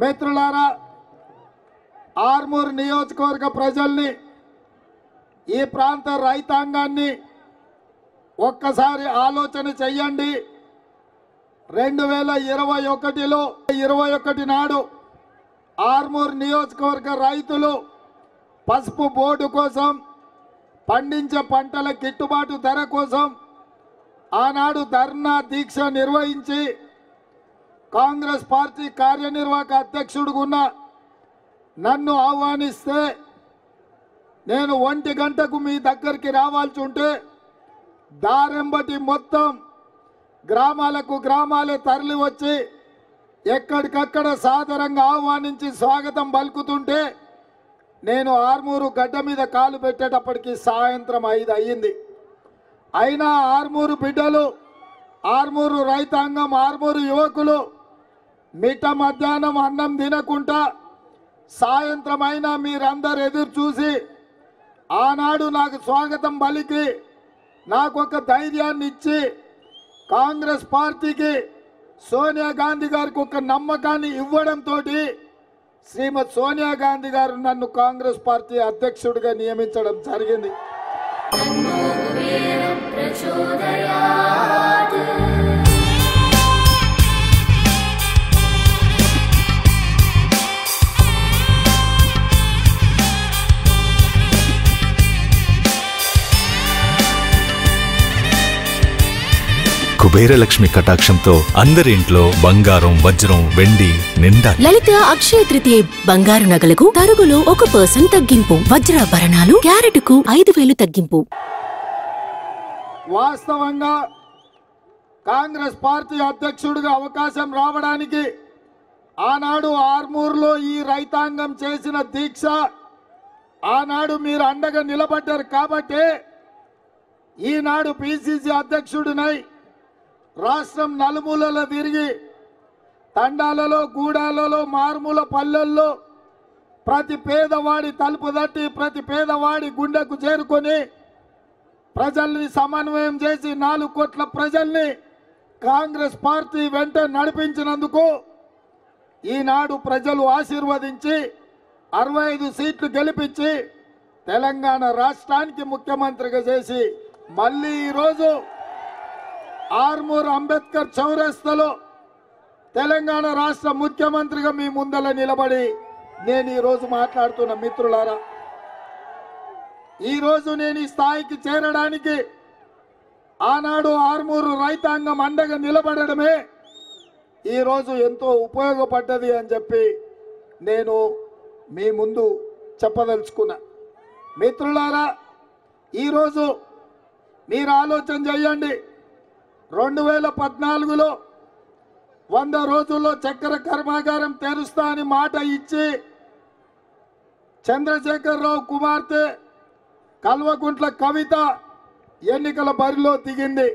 మిత్రులారా, ఆర్మూర్ నియోజకవర్గ ప్రజల్ని, ఈ ప్రాంత రైతాంగాన్ని ఒక్కసారి ఆలోచన చెయ్యండి. 2021లో 21 నాడు ఆర్మూర్ నియోజకవర్గ రైతులు పసుపు బోర్డు కోసం, పండించే పంటల గిట్టుబాటు ధర కోసం ఆనాడు ధర్నా దీక్ష నిర్వహించి కాంగ్రెస్ పార్టీ కార్యనిర్వాహక అధ్యక్షుడుగా నన్ను ఆహ్వానిస్తే నేను 1 గంటకు మీ దగ్గరికి రావాల్సి ఉంటే దారెంబటి మొత్తం గ్రామాలకు గ్రామాలే తరలి వచ్చి ఎక్కడికక్కడ సాదరంగా ఆహ్వానించి స్వాగతం పలుకుతుంటే నేను ఆర్మూరు గడ్డ మీద కాలు పెట్టేటప్పటికి సాయంత్రం 5 అయ్యింది. అయినా ఆర్మూరు బిడ్డలు, ఆర్మూరు రైతాంగం, ఆర్మూరు యువకులు మిట్ట మధ్యాహ్నం అన్నం తినకుండా సాయంత్రం అయినా మీరందరూ ఎదురు చూసి ఆనాడు నాకు స్వాగతం పలికి నాకు ఒక ధైర్యాన్ని ఇచ్చి కాంగ్రెస్ పార్టీకి సోనియా గాంధీ గారికి ఒక నమ్మకాన్ని ఇవ్వడంతో శ్రీమతి సోనియా గాంధీ గారు నన్ను కాంగ్రెస్ పార్టీ అధ్యక్షుడిగా నియమించడం జరిగింది. కుబేరలక్ష్మి కటాక్షంతో అందరి ఇంట్లో బంగారం, వజ్రం, వెండి నిండా. లలిత అక్షయ తృతీయ బంగారు నగలకు తరుగులో 1% తగ్గింపు. వజ్రాభరణాలు క్యారెట్కు 5,000 తగ్గింపు. వాస్తవంగా కాంగ్రెస్ పార్టీ అధ్యక్షుడిగా అవకాశం రావడానికి ఆనాడు ఆర్మూర్లో ఈ రైతాంగం చేసిన దీక్ష, ఆనాడు మీరు అండగా నిలబడ్డారు కాబట్టి ఈనాడు పిసిసి అధ్యక్షుడినై రాష్ట్రం నలుమూలలో తిరిగి తండాలలో, గూడాలలో, మారుమూల పల్లెల్లో ప్రతి పేదవాడి తలుపు తట్టి ప్రతి పేదవాడి గుండెకు చేరుకొని ప్రజల్ని సమన్వయం చేసి 4 కోట్ల ప్రజల్ని కాంగ్రెస్ పార్టీ వెంట నడిపించినందుకు ఈనాడు ప్రజలు ఆశీర్వదించి 65 సీట్లు గెలిపించి తెలంగాణ రాష్ట్రానికి ముఖ్యమంత్రిగా చేసి మళ్ళీ ఈరోజు ఆర్మూర్ అంబేద్కర్ చౌరస్తాలో తెలంగాణ రాష్ట్ర ముఖ్యమంత్రిగా మీ ముందల నిలబడి నేను ఈరోజు మాట్లాడుతున్న మిత్రులారా, ఈరోజు నేను ఈ స్థాయికి చేరడానికి ఆనాడు ఆర్మూరు రైతాంగం అండగా నిలబడడమే ఈరోజు ఎంతో ఉపయోగపడ్డది అని చెప్పి నేను మీ ముందు చెప్పదలుచుకున్నా. మిత్రులారా, ఈరోజు మీరు ఆలోచన చేయండి. 2014లో 100 రోజుల్లో చక్కెర కర్మాగారం తెరుస్తా అని మాట ఇచ్చి చంద్రశేఖరరావు కుమార్తె కల్వకుంట్ల కవిత ఎన్నికల బరిలో దిగింది.